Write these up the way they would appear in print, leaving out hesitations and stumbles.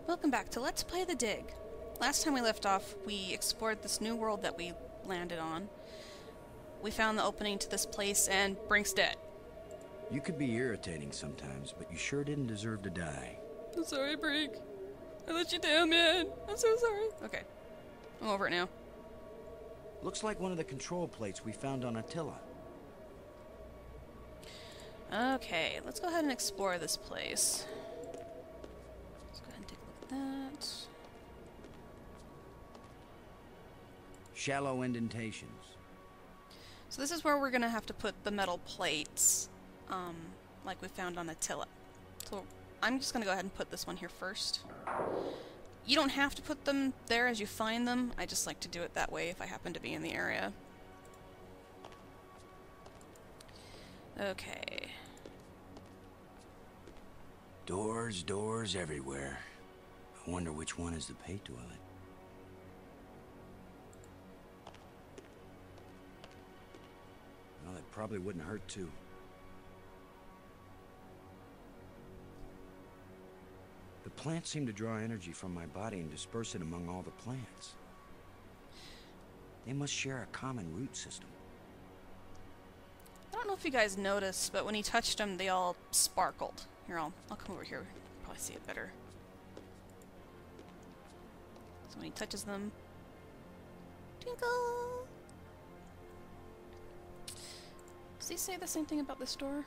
Welcome back to Let's Play the Dig. Last time we left off, we explored this new world that we landed on. We found the opening to this place, and Brink's dead. You could be irritating sometimes, but you sure didn't deserve to die. I'm sorry, Brink. I let you down, man. I'm so sorry. Okay. I'm over it now. Looks like one of the control plates we found on Attila. Okay, let's go ahead and explore this place. Let's go ahead and take a look at that. Shallow indentations. So this is where we're gonna have to put the metal plates, like we found on Attila. So I'm just gonna go ahead and put this one here first. You don't have to put them there as you find them. I just like to do it that way if I happen to be in the area. Okay. Doors everywhere. I wonder which one is the pay toilet. Well, it probably wouldn't hurt to. The plants seem to draw energy from my body and disperse it among all the plants. They must share a common root system. I don't know if you guys noticed, but when he touched them, they all sparkled. Here, I'll come over here. Probably see it better. So when he touches them, twinkle. Does he say the same thing about this door?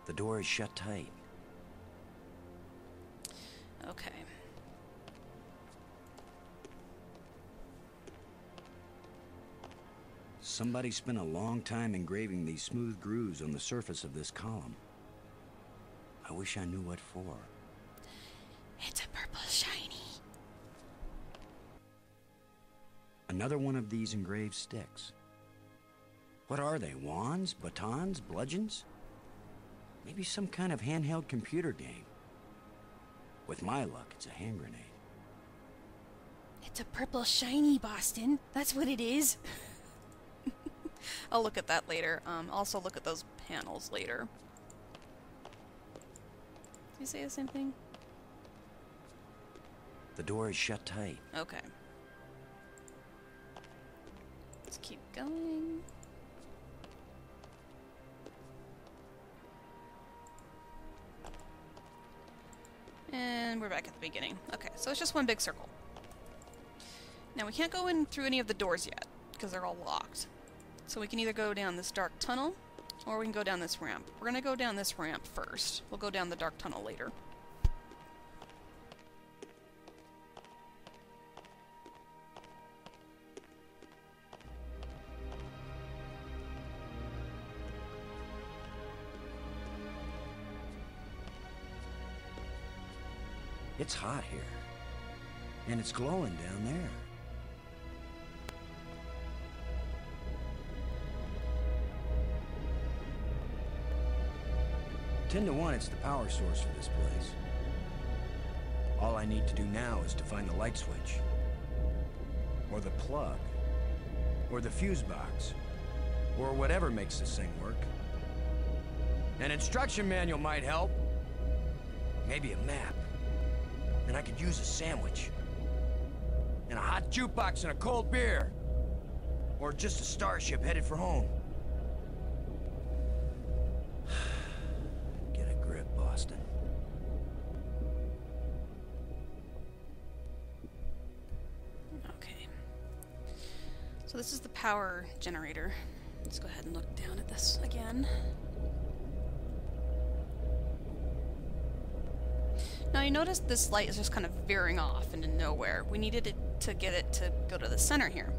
The door is shut tight. Okay. Somebody spent a long time engraving these smooth grooves on the surface of this column. I wish I knew what for. It's a purple shiny. Another one of these engraved sticks. What are they? Wands? Batons? Bludgeons? Maybe some kind of handheld computer game. With my luck, it's a hand grenade. It's a purple shiny, Boston. That's what it is. I'll look at that later. Also look at those panels later. Did you say the same thing? The door is shut tight. Okay. Let's keep going. And we're back at the beginning. Okay, so it's just one big circle. Now we can't go in through any of the doors yet, because they're all locked. So we can either go down this dark tunnel, or we can go down this ramp. We're gonna go down this ramp first. We'll go down the dark tunnel later. It's hot here. And it's glowing down there. 10 to 1, it's the power source for this place. All I need to do now is to find the light switch. Or the plug. Or the fuse box. Or whatever makes this thing work. An instruction manual might help. Maybe a map. And I could use a sandwich. And a hot jukebox and a cold beer. Or just a starship headed for home. Get a grip, Boston. Okay. So this is the power generator. Let's go ahead and look down at this again. Now you notice this light is just kind of veering off into nowhere. We needed it to get it to go to the center here.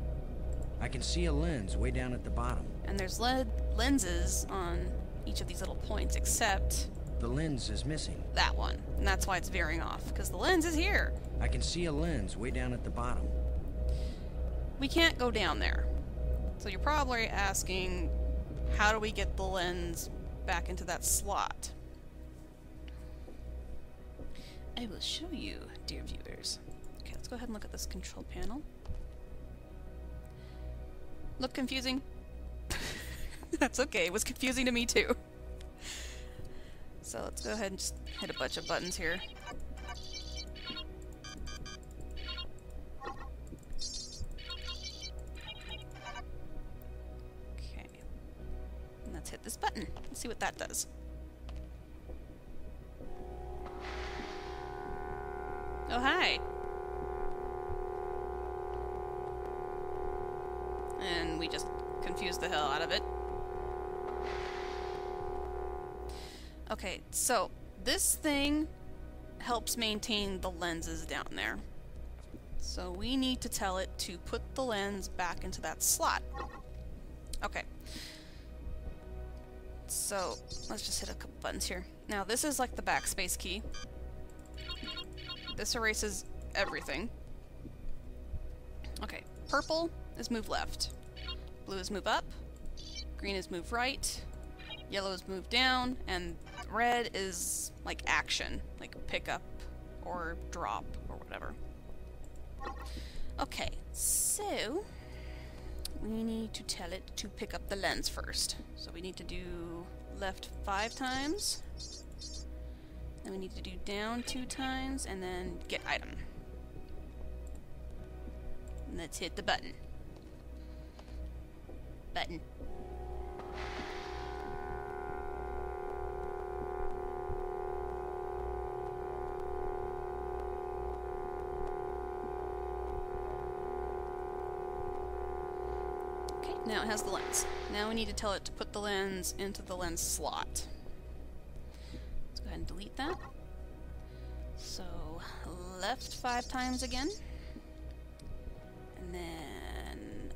I can see a lens way down at the bottom. And there's lenses on each of these little points, except The lens is missing. that one. And that's why it's veering off, because the lens is here. I can see a lens way down at the bottom. We can't go down there. So you're probably asking, how do we get the lens back into that slot? I will show you, dear viewers. Okay, let's go ahead and look at this control panel. Look confusing? That's okay, it was confusing to me too. So let's go ahead and just hit a bunch of buttons here. Okay. And let's hit this button. Let's see what that does. Oh, hi! And we just confused the hell out of it. Okay, so this thing helps maintain the lenses down there. So we need to tell it to put the lens back into that slot. Okay. So let's just hit a couple buttons here. Now this is like the backspace key. This erases everything. Okay, purple is move left. Blue is move up. Green is move right. Yellow is move down. And red is like action, like pick up or drop or whatever. Okay, so we need to tell it to pick up the lens first. So we need to do left 5 times. Then we need to do down 2 times, and then get item. And let's hit the button. Button. Okay, now it has the lens. Now we need to tell it to put the lens into the lens slot. Go ahead and delete that. So left 5 times again, and then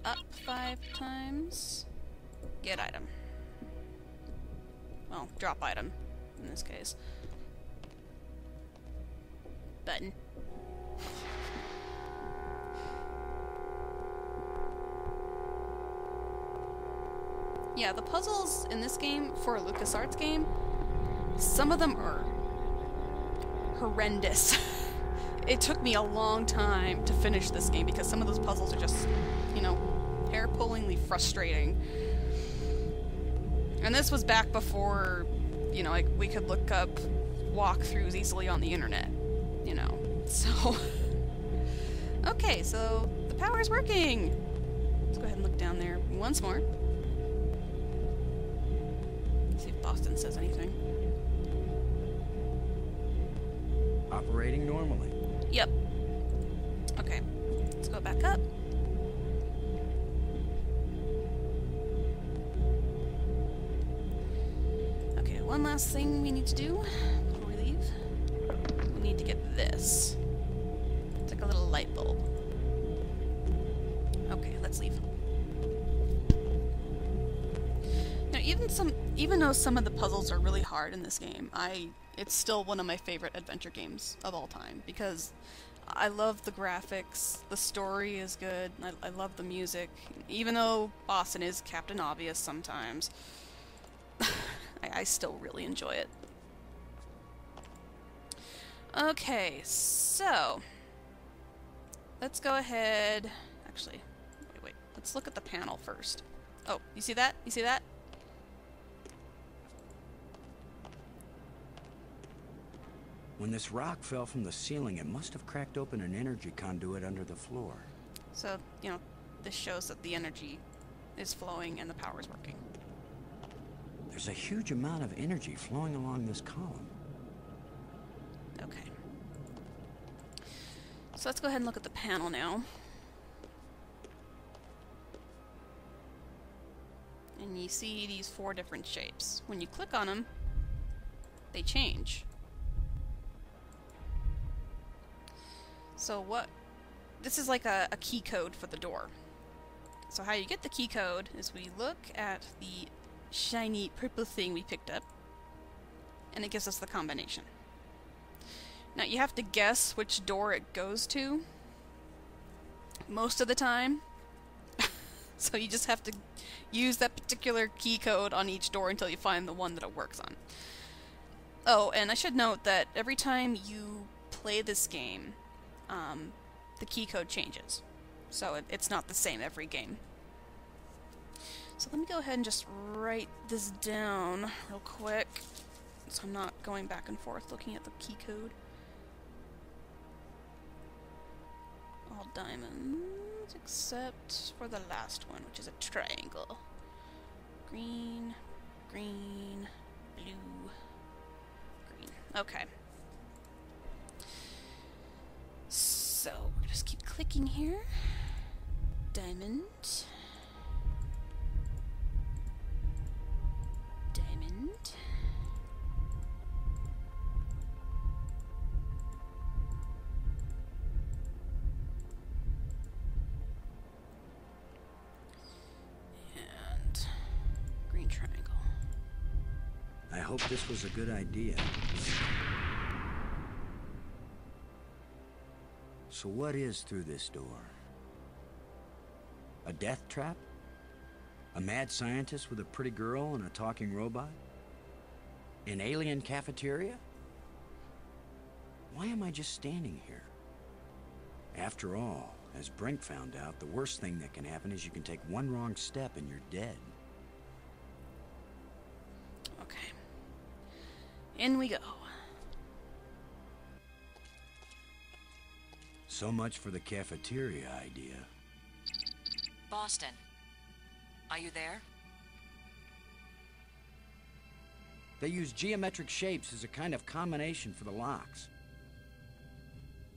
up 5 times. Get item. Well, drop item in this case. Button. Yeah, the puzzles in this game, for a LucasArts game, some of them are horrendous. It took me a long time to finish this game because some of those puzzles are just, you know, hair-pullingly frustrating. And this was back before, you know, like, we could look up walkthroughs easily on the internet, you know, so... Okay, so the power is working! Let's go ahead and look down there once more. See if Boston says anything. Operating normally. Yep. Okay. Let's go back up. Okay, one last thing we need to do before we leave. We need to get this. It's like a little light bulb. Okay, let's leave. Now, even though some of the puzzles are really hard in this game, it's still one of my favorite adventure games of all time, because I love the graphics, the story is good, I love the music, even though Boston is Captain Obvious sometimes, I still really enjoy it. Okay, so, let's go ahead, actually, wait, let's look at the panel first. Oh, you see that? You see that? When this rock fell from the ceiling, it must have cracked open an energy conduit under the floor. So, you know, this shows that the energy is flowing and the power is working. There's a huge amount of energy flowing along this column. Okay. So let's go ahead and look at the panel now. And you see these 4 different shapes. When you click on them, they change. So this is like a key code for the door. So how you get the key code is we look at the shiny purple thing we picked up, and it gives us the combination. Now you have to guess which door it goes to most of the time. So you just have to use that particular key code on each door until you find the one that it works on. Oh, and I should note that every time you play this game, the key code changes. So it's not the same every game. So let me go ahead and just write this down real quick so I'm not going back and forth looking at the key code. All diamonds, except for the last one, which is a triangle. Green, green, blue, green. Okay. So, we'll just keep clicking here. Diamond. Diamond. And green triangle. I hope this was a good idea. So what is through this door? A death trap? A mad scientist with a pretty girl and a talking robot? An alien cafeteria? Why am I just standing here? After all, as Brink found out, the worst thing that can happen is you can take one wrong step and you're dead. Okay. In we go. So much for the cafeteria idea. Boston, are you there? They use geometric shapes as a kind of combination for the locks.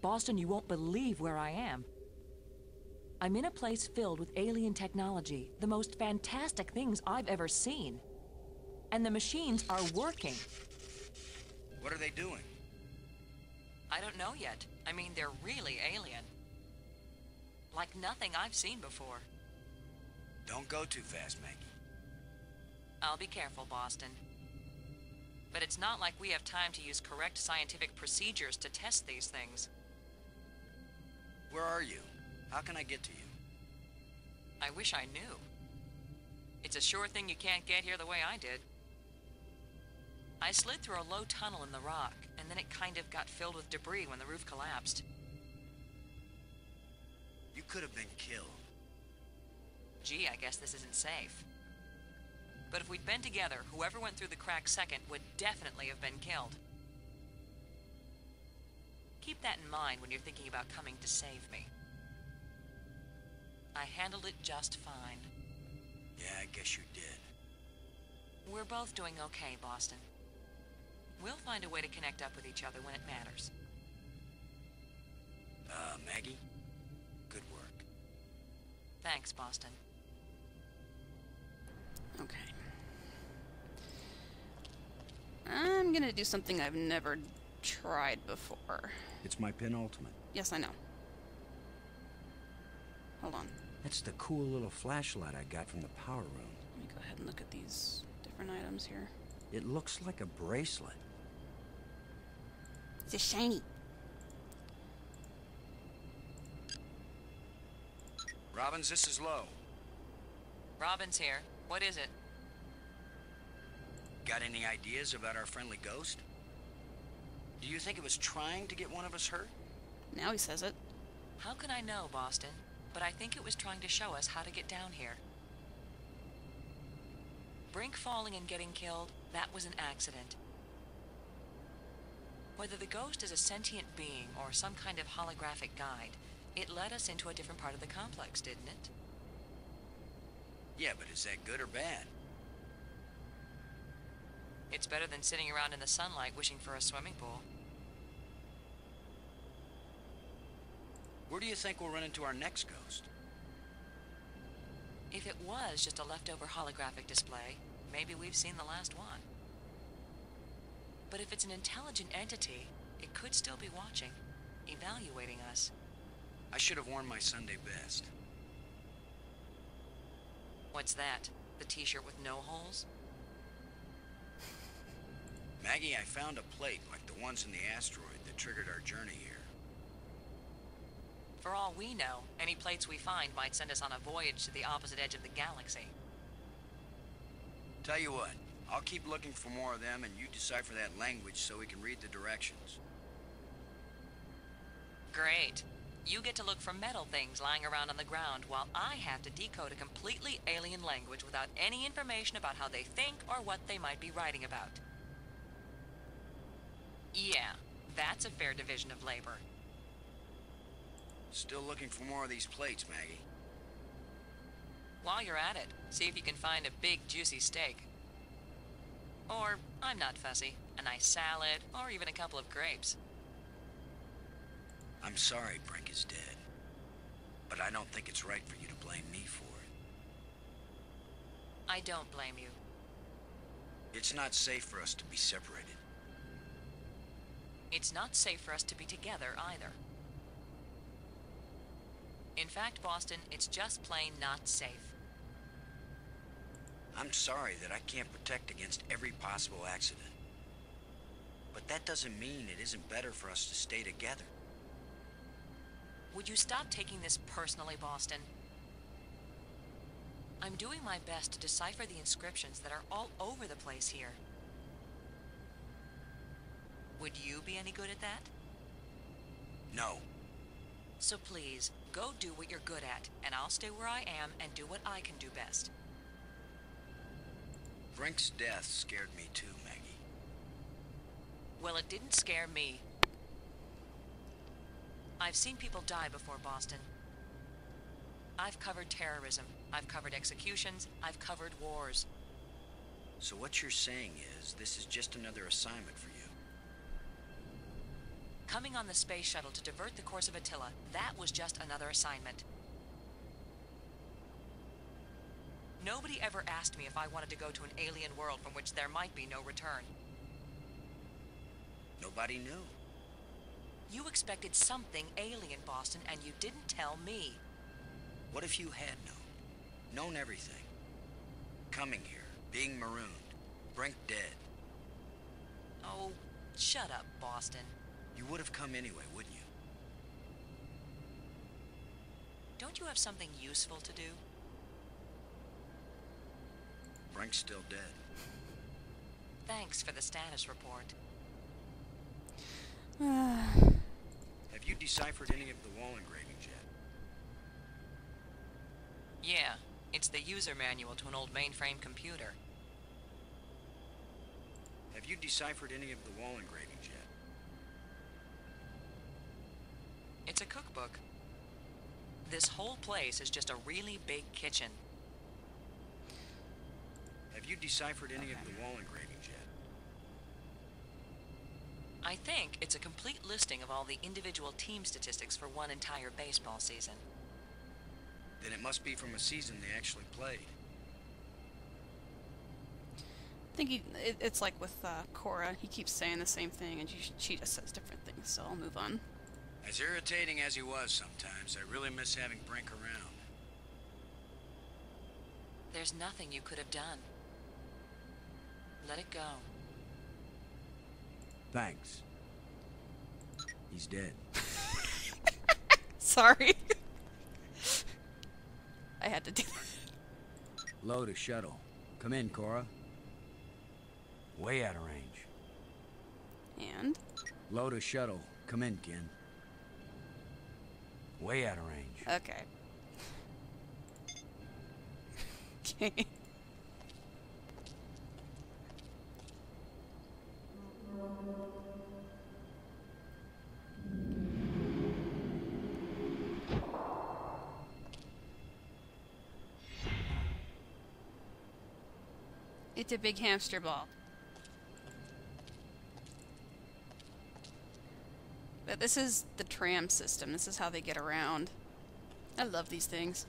Boston, you won't believe where I am. I'm in a place filled with alien technology, the most fantastic things I've ever seen. And the machines are working. What are they doing? I don't know yet. I mean, they're really alien. Like nothing I've seen before. Don't go too fast, Maggie. I'll be careful, Boston. But it's not like we have time to use correct scientific procedures to test these things. Where are you? How can I get to you? I wish I knew. It's a sure thing you can't get here the way I did. I slid through a low tunnel in the rock, and then it kind of got filled with debris when the roof collapsed. You could have been killed. Gee, I guess this isn't safe. But if we'd been together, whoever went through the crack second would definitely have been killed. Keep that in mind when you're thinking about coming to save me. I handled it just fine. Yeah, I guess you did. We're both doing okay, Boston. We'll find a way to connect up with each other when it matters. Maggie? Good work. Thanks, Boston. Okay. I'm gonna do something I've never tried before. It's my penultimate. Yes, I know. Hold on. That's the cool little flashlight I got from the power room. Let me go ahead and look at these different items here. It looks like a bracelet. It's a shiny. Robbins, this is Lowe. Robin's here. What is it? Got any ideas about our friendly ghost? Do you think it was trying to get one of us hurt? Now he says it. How can I know, Boston? But I think it was trying to show us how to get down here. Brink falling and getting killed, that was an accident. Whether the ghost is a sentient being or some kind of holographic guide, it led us into a different part of the complex, didn't it? Yeah, but is that good or bad? It's better than sitting around in the sunlight wishing for a swimming pool. Where do you think we'll run into our next ghost? If it was just a leftover holographic display, maybe we've seen the last one. But if it's an intelligent entity, it could still be watching, evaluating us. I should have worn my Sunday best. What's that? The t-shirt with no holes? Maggie, I found a plate like the ones in the asteroid that triggered our journey here. For all we know, any plates we find might send us on a voyage to the opposite edge of the galaxy. Tell you what, I'll keep looking for more of them and you decipher that language so we can read the directions. Great. You get to look for metal things lying around on the ground while I have to decode a completely alien language without any information about how they think or what they might be writing about. That's a fair division of labor. Still looking for more of these plates, Maggie. While you're at it, see if you can find a big, juicy steak. Or, I'm not fussy, a nice salad, or even a couple of grapes. I'm sorry Brink is dead, but I don't think it's right for you to blame me for it. I don't blame you. It's not safe for us to be separated. It's not safe for us to be together, either. In fact, Boston, it's just plain not safe. I'm sorry that I can't protect against every possible accident. But that doesn't mean it isn't better for us to stay together. Would you stop taking this personally, Boston? I'm doing my best to decipher the inscriptions that are all over the place here. Would you be any good at that? No. So please, go do what you're good at, and I'll stay where I am and do what I can do best. Brink's death scared me too, Maggie. Well, it didn't scare me. I've seen people die before, Boston. I've covered terrorism, I've covered executions, I've covered wars. So what you're saying is, this is just another assignment for you? Coming on the space shuttle to divert the course of Attila, that was just another assignment. Nobody ever asked me if I wanted to go to an alien world from which there might be no return. Nobody knew. You expected something alien, Boston, and you didn't tell me. What if you had known everything? Coming here, being marooned, Brink dead. Oh, shut up, Boston. You would have come anyway, wouldn't you? Don't you have something useful to do? Brink's still dead. Thanks for the status report. Have you deciphered any of the wall engravings yet? Yeah, it's the user manual to an old mainframe computer. Have you deciphered any of the wall engravings yet? It's a cookbook. This whole place is just a really big kitchen. Have you deciphered any of the wall engravings yet? I think it's a complete listing of all the individual team statistics for one entire baseball season. Then it must be from a season they actually played. I think it's like with Cora. He keeps saying the same thing, and she just says different things, so I'll move on. As irritating as he was sometimes, I really miss having Brink around. There's nothing you could have done. Let it go. Thanks. He's dead. Sorry. I had to do that. Load a shuttle. Come in, Cora. Way out of range. And? Load a shuttle. Come in, Ken. Way out of range. Okay. Okay. It's a big hamster ball. But this is the tram system. This is how they get around. I love these things.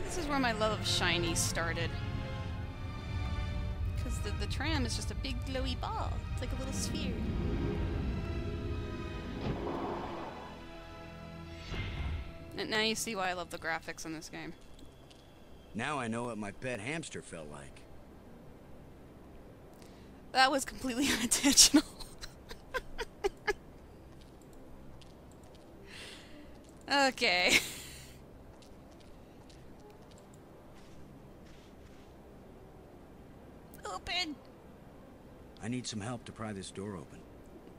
This is where my love of shiny started. Because the tram is just a big glowy ball. It's like a little sphere. And now you see why I love the graphics in this game. Now I know what my pet hamster felt like. That was completely unintentional. Okay. Open! I need some help to pry this door open.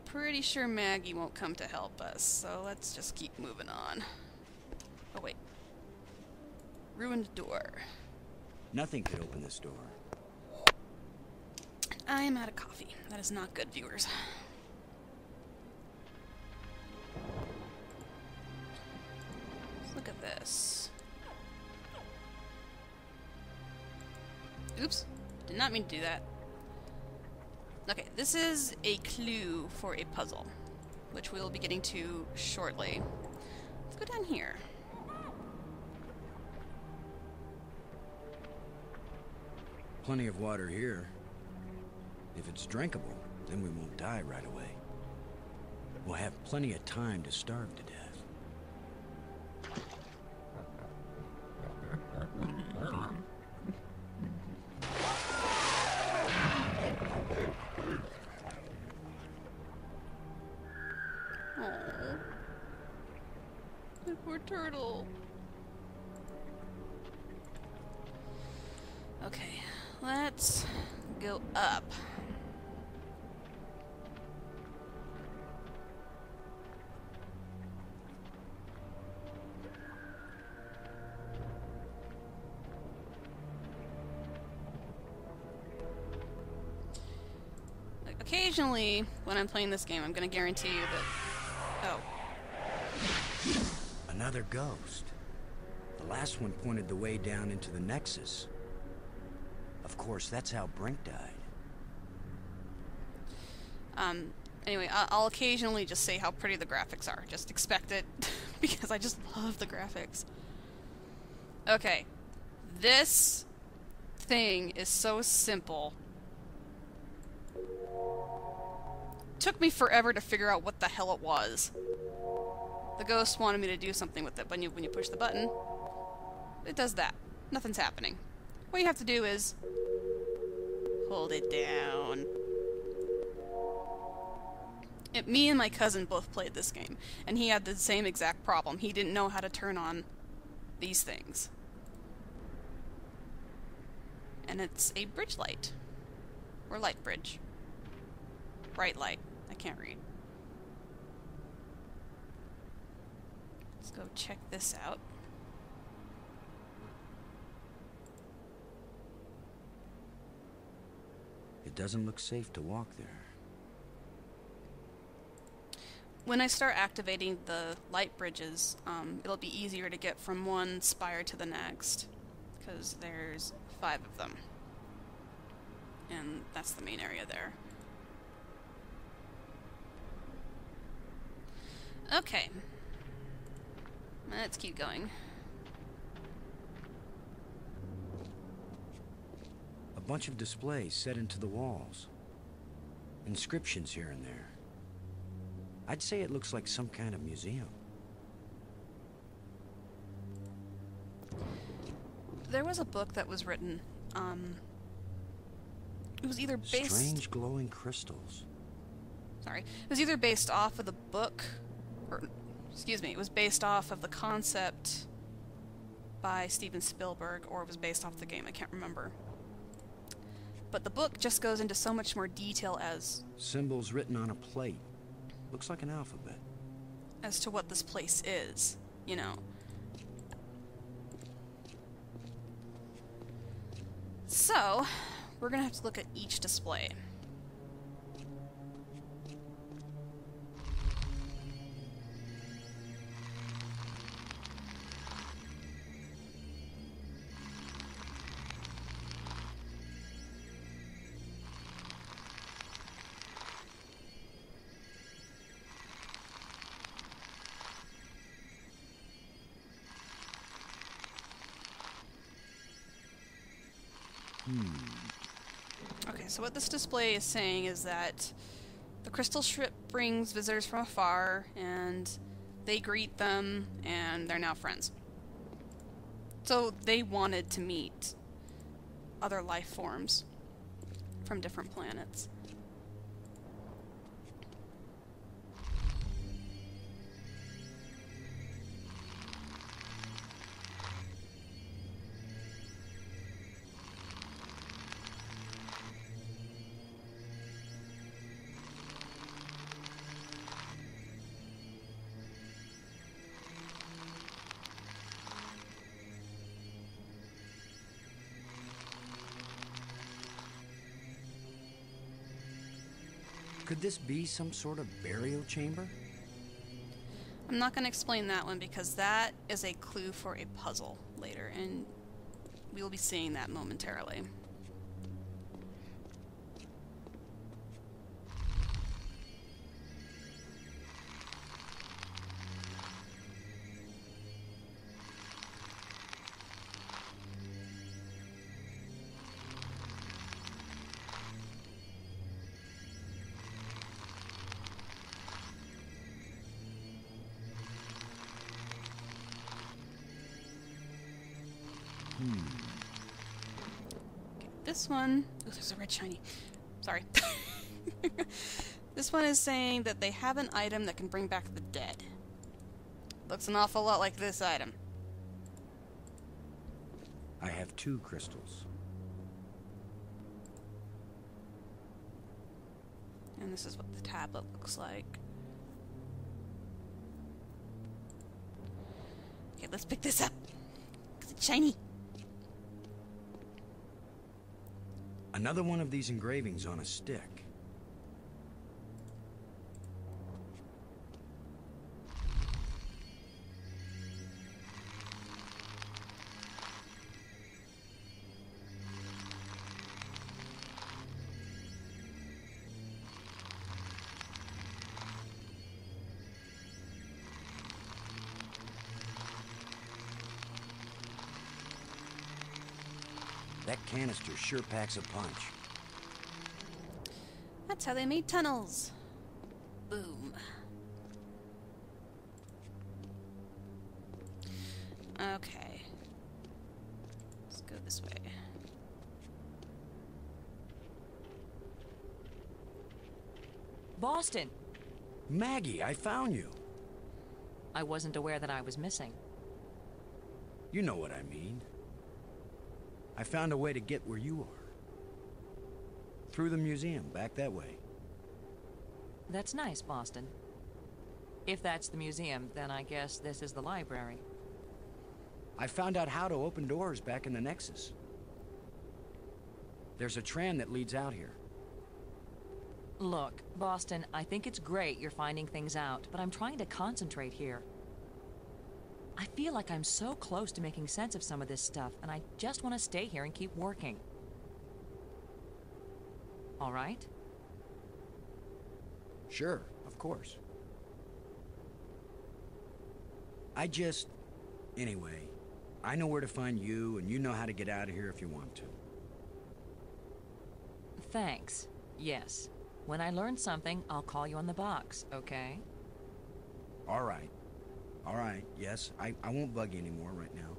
Pretty sure Maggie won't come to help us, so let's just keep moving on. Oh, wait. Ruined door. Nothing could open this door. I am out of coffee. That is not good, viewers. Let's look at this. Oops. Did not mean to do that. Okay, this is a clue for a puzzle, which we'll be getting to shortly. Let's go down here. Plenty of water here. If it's drinkable, then we won't die right away. We'll have plenty of time to starve to death. Aww. The poor turtle. Okay, let's go up. Occasionally, when I'm playing this game, I'm gonna guarantee you that... Oh. Another ghost. The last one pointed the way down into the Nexus. Of course, that's how Brink died. Anyway, I'll occasionally just say how pretty the graphics are. Just expect it, because I just love the graphics. Okay. This thing is so simple. Took me forever to figure out what the hell it was. The ghost wanted me to do something with it. When you push the button, it does that. Nothing's happening. What you have to do is hold it down. Me and my cousin both played this game, and he had the same exact problem. He didn't know how to turn on these things. And it's a bridge light. Or light bridge. Bright light. I can't read. Let's go check this out. It doesn't look safe to walk there. When I start activating the light bridges, it'll be easier to get from one spire to the next, because there's 5 of them. And that's the main area there. Okay. Let's keep going. A bunch of displays set into the walls. Inscriptions here and there. I'd say it looks like some kind of museum. There was a book that was written, it was either based... Strange glowing crystals. Sorry. It was either based off of the book, or, excuse me, it was based off of the concept by Steven Spielberg, or it was based off the game, I can't remember. But the book just goes into so much more detail as... Symbols written on a plate. Looks like an alphabet. As to what this place is, you know. So, we're gonna have to look at each display. Okay, so what this display is saying is that the crystal ship brings visitors from afar, and they greet them, and they're now friends. So they wanted to meet other life forms from different planets. Could this be some sort of burial chamber? I'm not going to explain that one because that is a clue for a puzzle later, and we will be seeing that momentarily. Okay, this one... Oh, there's a red shiny. Sorry. This one is saying that they have an item that can bring back the dead. Looks an awful lot like this item. I have 2 crystals. And this is what the tablet looks like. Okay, let's pick this up. Because it's shiny. Another one of these engravings on a stick. That canister sure packs a punch. That's how they made tunnels. Boom. Okay. Let's go this way. Boston! Maggie, I found you. I wasn't aware that I was missing. You know what I mean. I found a way to get where you are. Through the museum, back that way. That's nice, Boston. If that's the museum, then I guess this is the library. I found out how to open doors back in the Nexus. There's a tram that leads out here. Look, Boston, I think it's great you're finding things out, but I'm trying to concentrate here. I feel like I'm so close to making sense of some of this stuff, and I just want to stay here and keep working. All right? Sure, of course. Anyway, I know where to find you, and you know how to get out of here if you want to. Thanks. Yes. When I learn something, I'll call you on the box, okay? All right. All right, yes, I won't bug you anymore right now.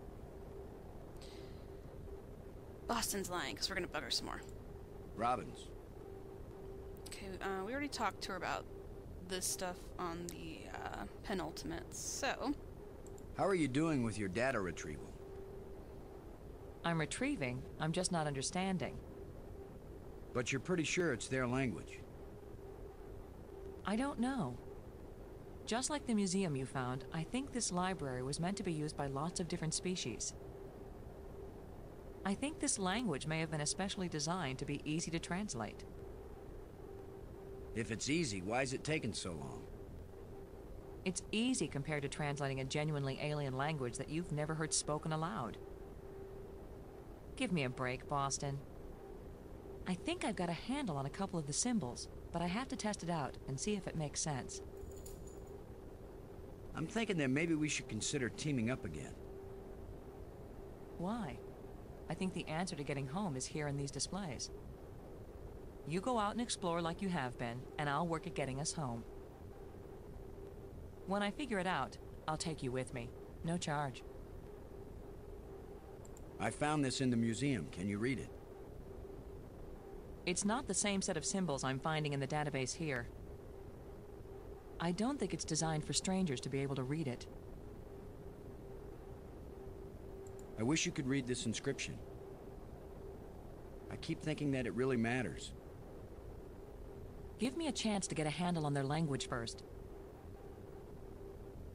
Boston's lying, because we're going to bug her some more. Robbins. Okay, we already talked to her about this stuff on the penultimate, so... How are you doing with your data retrieval? I'm retrieving, I'm just not understanding. But you're pretty sure it's their language. I don't know. Just like the museum you found, I think this library was meant to be used by lots of different species. I think this language may have been especially designed to be easy to translate. If it's easy, why is it taking so long? It's easy compared to translating a genuinely alien language that you've never heard spoken aloud. Give me a break, Boston. I think I've got a handle on a couple of the symbols, but I have to test it out and see if it makes sense. I'm thinking that maybe we should consider teaming up again. Why? I think the answer to getting home is here in these displays. You go out and explore like you have been, and I'll work at getting us home. When I figure it out, I'll take you with me. No charge. I found this in the museum. Can you read it? It's not the same set of symbols I'm finding in the database here. I don't think it's designed for strangers to be able to read it. I wish you could read this inscription. I keep thinking that it really matters. Give me a chance to get a handle on their language first.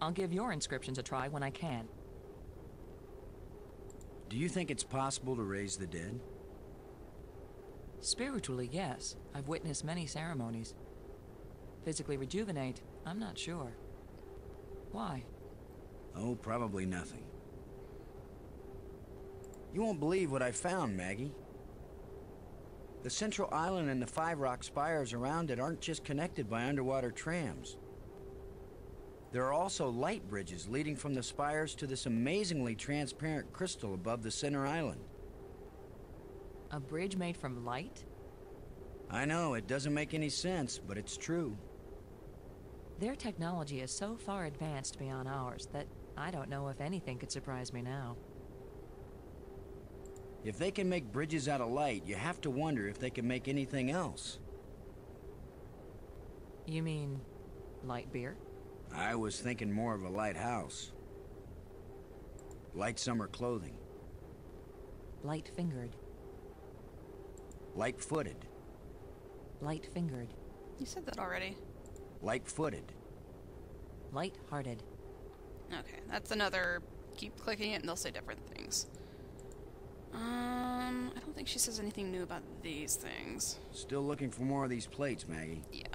I'll give your inscriptions a try when I can. Do you think it's possible to raise the dead? Spiritually, yes. I've witnessed many ceremonies. physically rejuvenate, I'm not sure. Why? Oh, probably nothing. You won't believe what I found, Maggie. The central island and the 5 rock spires around it aren't just connected by underwater trams. There are also light bridges leading from the spires to this amazingly transparent crystal above the center island. A bridge made from light? I know, it doesn't make any sense, but it's true. Their technology is so far advanced beyond ours that I don't know if anything could surprise me now. If they can make bridges out of light, you have to wonder if they can make anything else. You mean light beer? I was thinking more of a lighthouse. Light summer clothing. Light-fingered. Light-footed. Light-fingered. You said that already. Light-footed. Light-hearted. Okay, that's another... Keep clicking it and they'll say different things. I don't think she says anything new about these things. Still looking for more of these plates, Maggie. Yeah.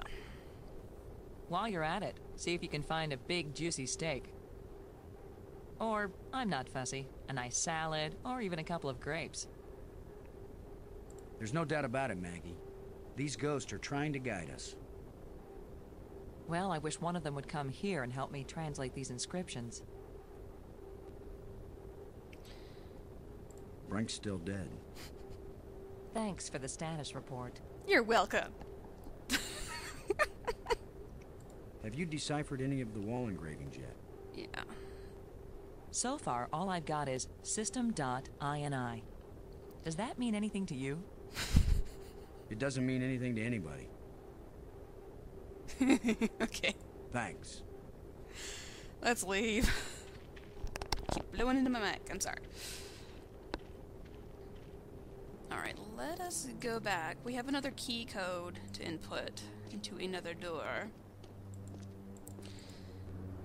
While you're at it, see if you can find a big juicy steak. Or, I'm not fussy, a nice salad, or even a couple of grapes. There's no doubt about it, Maggie. These ghosts are trying to guide us. Well, I wish one of them would come here and help me translate these inscriptions. Brink's still dead. Thanks for the status report. You're welcome. Have you deciphered any of the wall engravings yet? Yeah. So far, all I've got is system.ini. Does that mean anything to you? It doesn't mean anything to anybody. Okay. Thanks. Let's leave. Keep blowing into my mic. I'm sorry. Alright, let us go back. We have another key code to input into another door.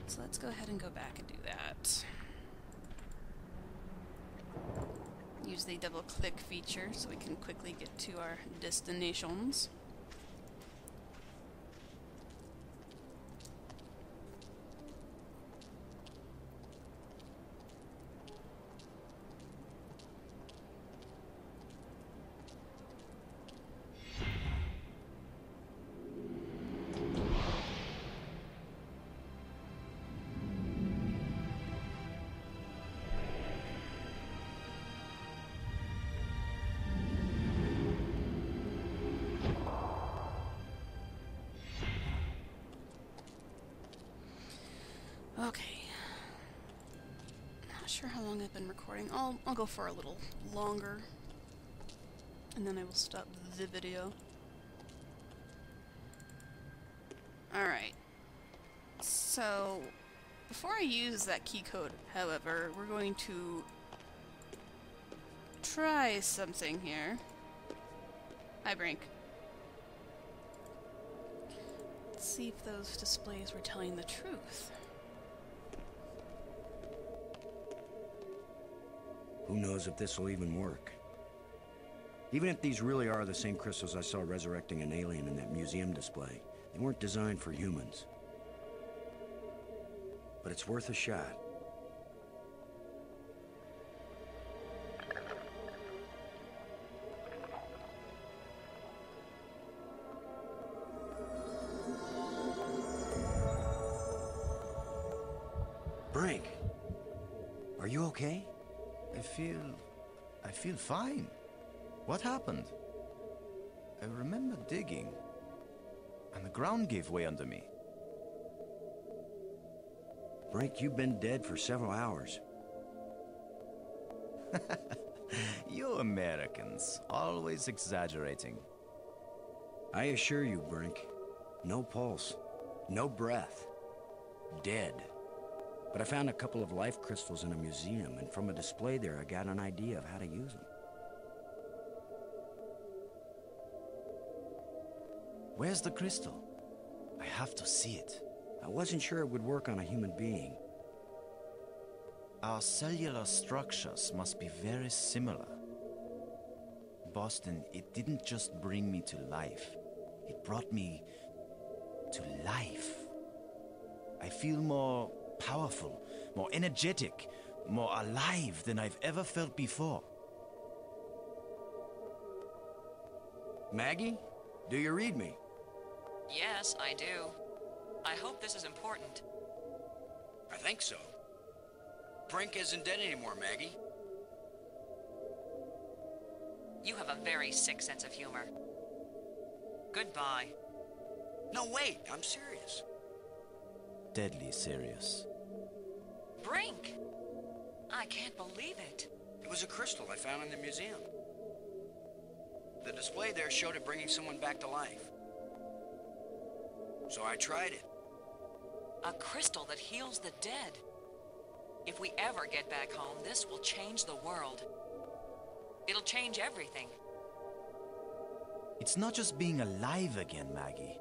So let's go ahead and go back and do that. Use the double click feature so we can quickly get to our destinations. Okay. Not sure how long I've been recording. I'll go for a little longer. And then I will stop the video. Alright. So, before I use that key code, however, we're going to try something here. Hi, Brink. Let's see if those displays were telling the truth. Who knows if this will even work? Even if these really are the same crystals I saw resurrecting an alien in that museum display, they weren't designed for humans. But it's worth a shot. Brink, are you okay? I feel fine. What happened? I remember digging, and the ground gave way under me. Brink, you've been dead for several hours. You Americans, always exaggerating. I assure you, Brink, no pulse, no breath, dead. But I found a couple of life crystals in a museum, and from a display there I got an idea of how to use them. Where's the crystal? I have to see it. I wasn't sure it would work on a human being. Our cellular structures must be very similar. Boston, it didn't just bring me to life. It brought me to life. I feel more powerful, more energetic, more alive than I've ever felt before. Maggie, do you read me? Yes, I do. I hope this is important. I think so. Brink isn't dead anymore, Maggie. You have a very sick sense of humor. Goodbye. No, wait, I'm serious. Deadly serious. Brink! I can't believe it. It was a crystal I found in the museum. The display there showed it bringing someone back to life. So I tried it. A crystal that heals the dead. If we ever get back home, this will change the world. It'll change everything. It's not just being alive again, Maggie.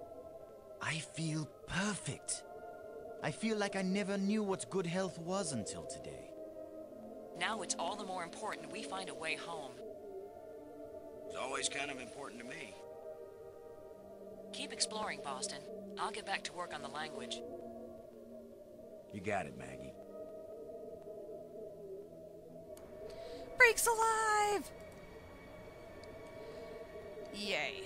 I feel perfect. I feel like I never knew what good health was until today. Now it's all the more important we find a way home. It's always kind of important to me. Keep exploring, Boston. I'll get back to work on the language. You got it, Maggie. Brink's alive! Yay.